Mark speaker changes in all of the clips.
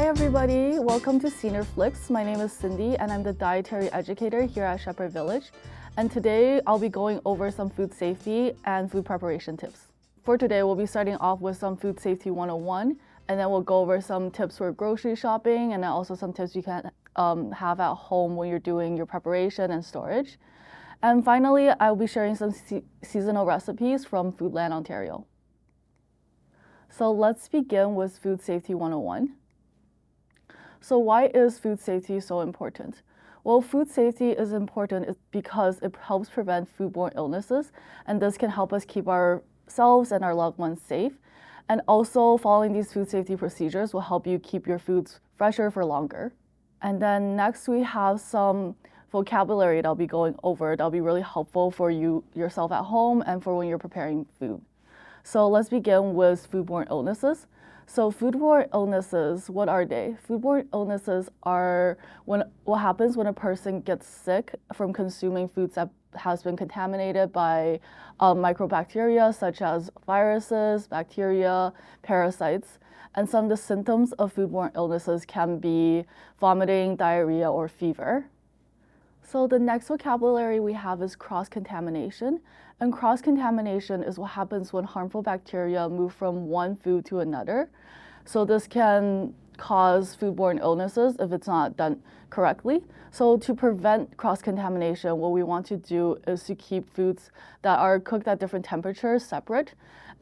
Speaker 1: Hi everybody, welcome to Senior Flicks. My name is Cindy and I'm the Dietary Educator here at Shepherd Village. And today I'll be going over some food safety and food preparation tips. For today, we'll be starting off with some food safety 101, and then we'll go over some tips for grocery shopping and then also some tips you can have at home when you're doing your preparation and storage. And finally, I'll be sharing some seasonal recipes from Foodland, Ontario. So let's begin with food safety 101. So why is food safety so important? Well, food safety is important because it helps prevent foodborne illnesses, and this can help us keep ourselves and our loved ones safe. And also, following these food safety procedures will help you keep your foods fresher for longer. And then next, we have some vocabulary that I'll be going over that'll be really helpful for yourself at home and for when you're preparing food. So let's begin with foodborne illnesses. So foodborne illnesses, what are they? Foodborne illnesses are what happens when a person gets sick from consuming foods that has been contaminated by microbacteria such as viruses, bacteria, parasites. And some of the symptoms of foodborne illnesses can be vomiting, diarrhea, or fever. So the next vocabulary we have is cross-contamination. And cross-contamination is what happens when harmful bacteria move from one food to another. So this can cause foodborne illnesses if it's not done correctly. So to prevent cross-contamination, what we want to do is to keep foods that are cooked at different temperatures separate.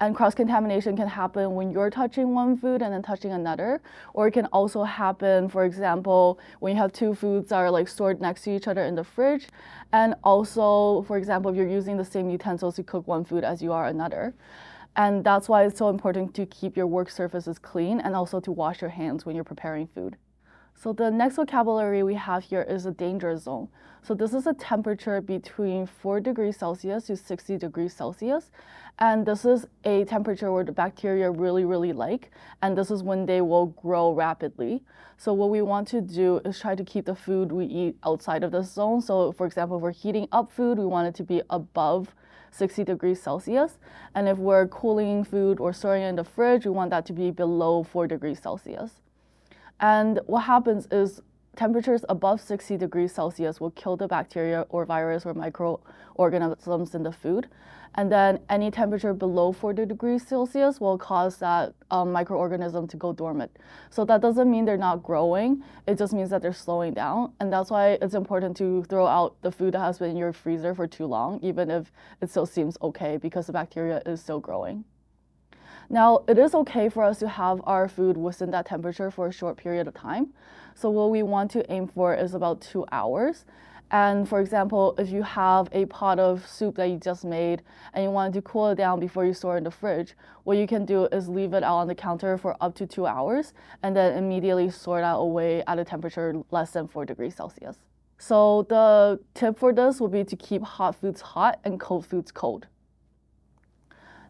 Speaker 1: And cross-contamination can happen when you're touching one food and then touching another. Or it can also happen, for example, when you have two foods that are stored next to each other in the fridge. And also, for example, if you're using the same utensils to cook one food as you are another. And that's why it's so important to keep your work surfaces clean and also to wash your hands when you're preparing food. So the next vocabulary we have here is a danger zone. So this is a temperature between 4 degrees Celsius to 60 degrees Celsius. And this is a temperature where the bacteria really like, and this is when they will grow rapidly. So what we want to do is try to keep the food we eat outside of this zone. So for example, if we're heating up food, we want it to be above 60 degrees Celsius. And if we're cooling food or storing it in the fridge, we want that to be below 4 degrees Celsius. And what happens is temperatures above 60 degrees Celsius will kill the bacteria or virus or microorganisms in the food. And then any temperature below 40 degrees Celsius will cause that microorganism to go dormant. So that doesn't mean they're not growing, it just means that they're slowing down. And that's why it's important to throw out the food that has been in your freezer for too long, even if it still seems okay, because the bacteria is still growing. Now, it is okay for us to have our food within that temperature for a short period of time. So what we want to aim for is about 2 hours. And for example, if you have a pot of soup that you just made and you want to cool it down before you store it in the fridge, what you can do is leave it out on the counter for up to 2 hours and then immediately store that away at a temperature less than 4 degrees Celsius. So the tip for this will be to keep hot foods hot and cold foods cold.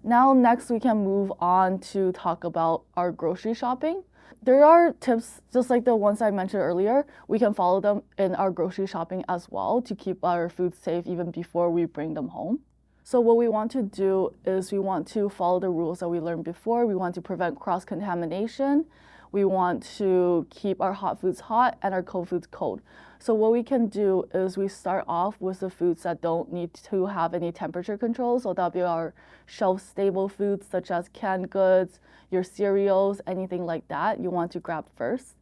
Speaker 1: Now, next we can move on to talk about our grocery shopping. There are tips, just like the ones I mentioned earlier. We can follow them in our grocery shopping as well to keep our food safe even before we bring them home. So what we want to do is we want to follow the rules that we learned before. We want to prevent cross-contamination. We want to keep our hot foods hot and our cold foods cold. So what we can do is we start off with the foods that don't need to have any temperature control. So that'll be our shelf-stable foods such as canned goods, your cereals, anything like that you want to grab first.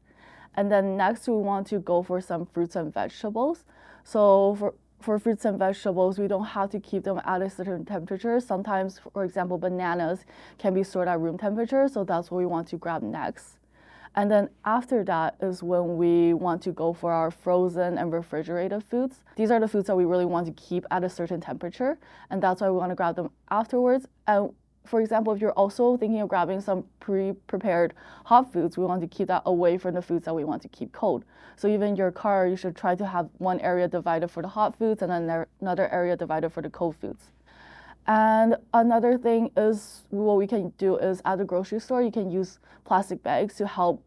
Speaker 1: And then next we want to go for some fruits and vegetables. So for fruits and vegetables, we don't have to keep them at a certain temperature. Sometimes, for example, bananas can be stored at room temperature, so that's what we want to grab next. And then after that is when we want to go for our frozen and refrigerated foods. These are the foods that we really want to keep at a certain temperature, and that's why we want to grab them afterwards. And for example, if you're also thinking of grabbing some pre-prepared hot foods, we want to keep that away from the foods that we want to keep cold. So even your car, you should try to have one area divided for the hot foods and then another area divided for the cold foods. And another thing is what we can do is at the grocery store, you can use plastic bags to help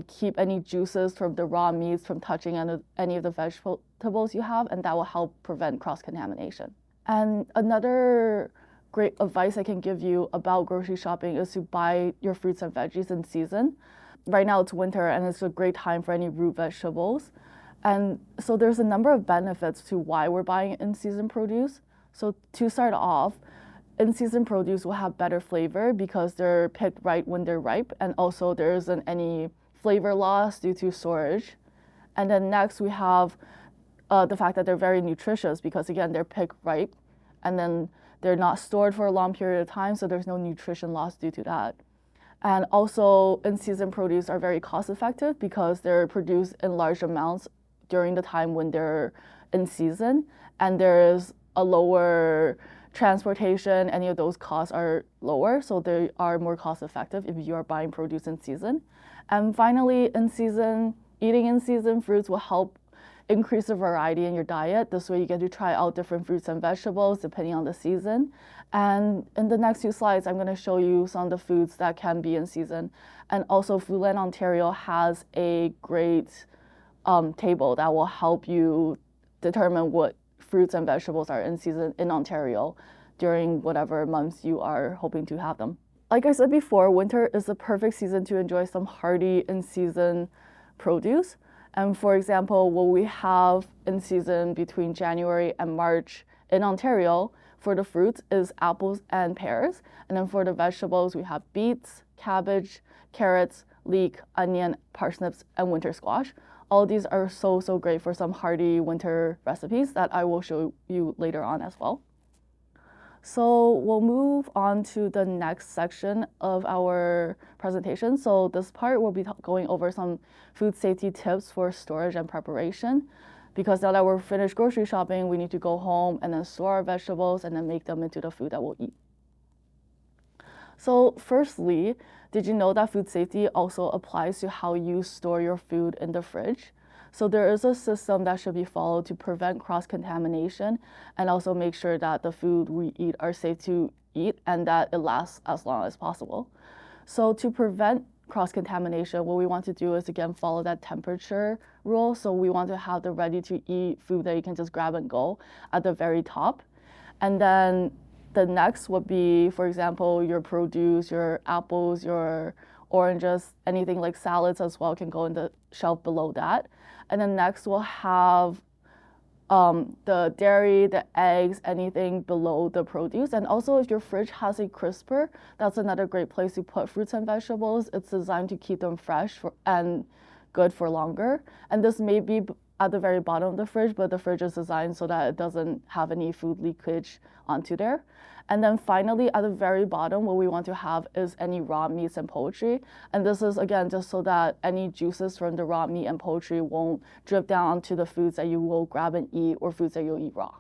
Speaker 1: keep any juices from the raw meats from touching any of the vegetables you have, and that will help prevent cross-contamination. And another great advice I can give you about grocery shopping is to buy your fruits and veggies in season. right now it's winter and it's a great time for any root vegetables. And so there's a number of benefits to why we're buying in-season produce. So to start off, in-season produce will have better flavor because they're picked right when they're ripe, and also there isn't any flavor loss due to storage. And then next we have the fact that they're very nutritious because again, they're picked ripe and then they're not stored for a long period of time, so there's no nutrition loss due to that. And also in-season produce are very cost effective because they're produced in large amounts during the time when they're in season, and there is a lower transportation, any of those costs are lower, so they are more cost effective if you are buying produce in season. And finally, eating in season fruits will help increase the variety in your diet. This way you get to try out different fruits and vegetables depending on the season. And in the next few slides, I'm going to show you some of the foods that can be in season. And also Foodland Ontario has a great table that will help you determine what fruits and vegetables are in season in Ontario during whatever months you are hoping to have them. Like I said before, winter is the perfect season to enjoy some hearty in-season produce. And for example, what we have in season between January and March in Ontario for the fruits is apples and pears. And then for the vegetables, we have beets, cabbage, carrots, leek, onion, parsnips, and winter squash. All of these are so great for some hearty winter recipes that I will show you later on as well. So we'll move on to the next section of our presentation. So this part will be going over some food safety tips for storage and preparation. Because now that we're finished grocery shopping, we need to go home and then store our vegetables and then make them into the food that we'll eat. So firstly, did you know that food safety also applies to how you store your food in the fridge? So there is a system that should be followed to prevent cross-contamination and also make sure that the food we eat are safe to eat and that it lasts as long as possible. So to prevent cross-contamination, what we want to do is again follow that temperature rule. So we want to have the ready-to-eat food that you can just grab and go at the very top. And then the next would be, for example, your produce, your apples, your oranges, anything like salads as well can go in the shelf below that. And then next we'll have the dairy, the eggs, anything below the produce. And also if your fridge has a crisper, that's another great place to put fruits and vegetables. It's designed to keep them fresh and good for longer. And this may be at the very bottom of the fridge, but the fridge is designed so that it doesn't have any food leakage onto there. And then finally, at the very bottom, what we want to have is any raw meats and poultry. And this is, again, just so that any juices from the raw meat and poultry won't drip down onto the foods that you will grab and eat or foods that you'll eat raw.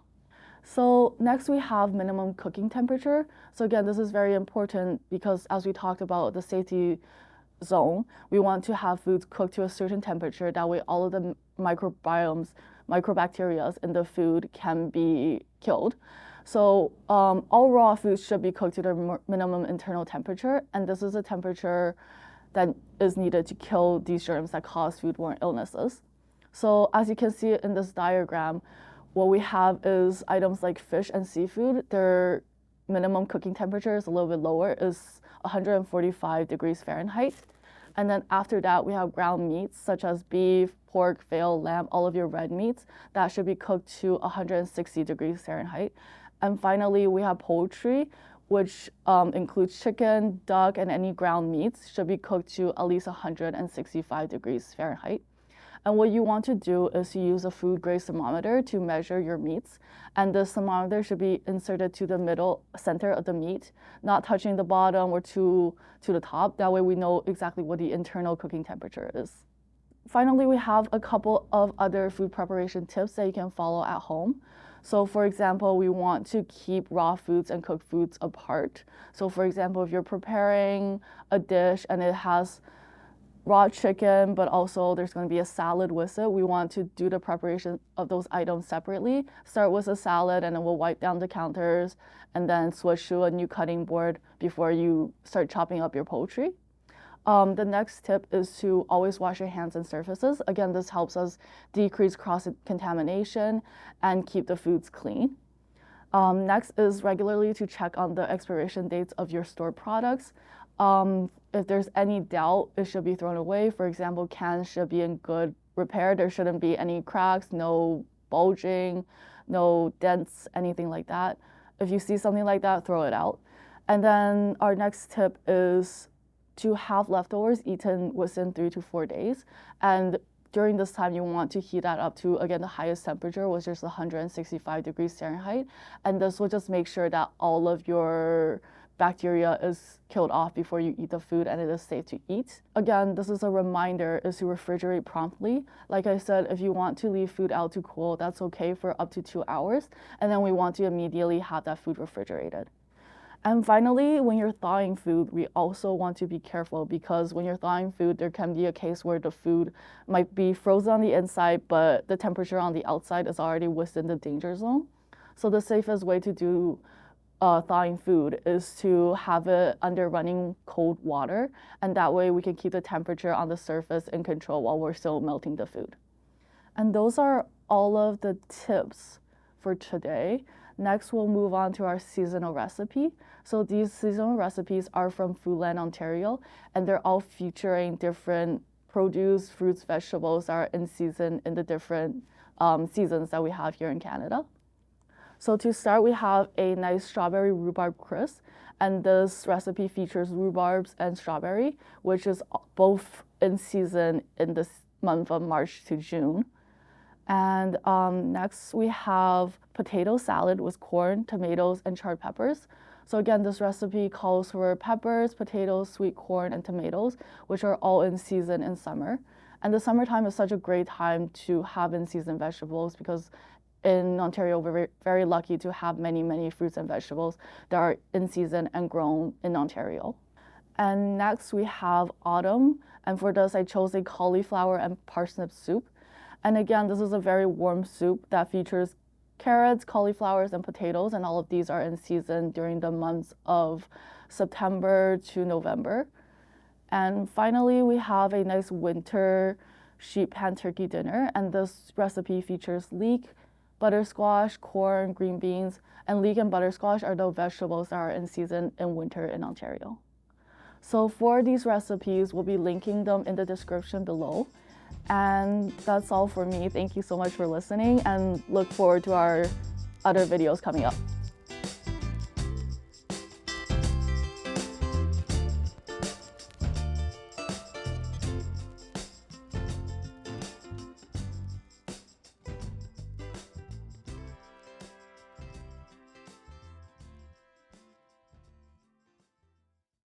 Speaker 1: So next we have minimum cooking temperature. So again, this is very important because as we talked about the safety zone, we want to have foods cooked to a certain temperature. That way all of the microbiomes, microbacteria in the food can be killed. So all raw foods should be cooked to their minimum internal temperature, and this is a temperature that is needed to kill these germs that cause foodborne illnesses. So as you can see in this diagram, what we have is items like fish and seafood. Their minimum cooking temperature is a little bit lower, is 145 degrees Fahrenheit. And then after that, we have ground meats such as beef, pork, veal, lamb, all of your red meats that should be cooked to 160 degrees Fahrenheit. And finally, we have poultry, which includes chicken, duck, and any ground meats should be cooked to at least 165 degrees Fahrenheit. And what you want to do is to use a food grade thermometer to measure your meats. And this thermometer should be inserted to the middle center of the meat, not touching the bottom or to the top. That way we know exactly what the internal cooking temperature is. Finally, we have a couple of other food preparation tips that you can follow at home. So for example, we want to keep raw foods and cooked foods apart. So for example, if you're preparing a dish and it has raw chicken, but also there's going to be a salad with it, we want to do the preparation of those items separately. Start with a salad and then we'll wipe down the counters and then switch to a new cutting board before you start chopping up your poultry. The next tip is to always wash your hands and surfaces. Again, this helps us decrease cross-contamination and keep the foods clean. Next is regularly to check on the expiration dates of your stored products. if there's any doubt, it should be thrown away. For example, cans should be in good repair. There shouldn't be any cracks, no bulging, no dents, anything like that. If you see something like that, throw it out. And then our next tip is to have leftovers eaten within 3 to 4 days. And during this time, you want to heat that up to, again, the highest temperature, which is 165 degrees Fahrenheit. And this will just make sure that all of your bacteria is killed off before you eat the food and it is safe to eat. Again, this is a reminder, is to refrigerate promptly. Like I said, if you want to leave food out to cool, that's okay for up to 2 hours. And then we want to immediately have that food refrigerated. And finally, when you're thawing food, we also want to be careful, because when you're thawing food, there can be a case where the food might be frozen on the inside, but the temperature on the outside is already within the danger zone. So the safest way to do thawing food is to have it under running cold water, and that way we can keep the temperature on the surface in control while we're still melting the food. And those are all of the tips for today. Next, we'll move on to our seasonal recipe. So these seasonal recipes are from Foodland, Ontario, and they're all featuring different produce, fruits, vegetables that are in season in the different seasons that we have here in Canada. So to start, we have a nice strawberry rhubarb crisp, and this recipe features rhubarbs and strawberry, which is both in season in this month of March to June. And next we have potato salad with corn, tomatoes, and charred peppers. So again, this recipe calls for peppers, potatoes, sweet corn, and tomatoes, which are all in season in summer. And the summertime is such a great time to have in-season vegetables, because in Ontario, we're very lucky to have many fruits and vegetables that are in season and grown in Ontario. And next we have autumn. And for this, I chose a cauliflower and parsnip soup. And again, this is a very warm soup that features carrots, cauliflowers, and potatoes, and all of these are in season during the months of September to November. And finally, we have a nice winter sheet pan turkey dinner, and this recipe features leek, buttersquash, corn, green beans, and leek and buttersquash are the vegetables that are in season in winter in Ontario. So for these recipes, we'll be linking them in the description below. And that's all for me. Thank you so much for listening, and look forward to our other videos coming up.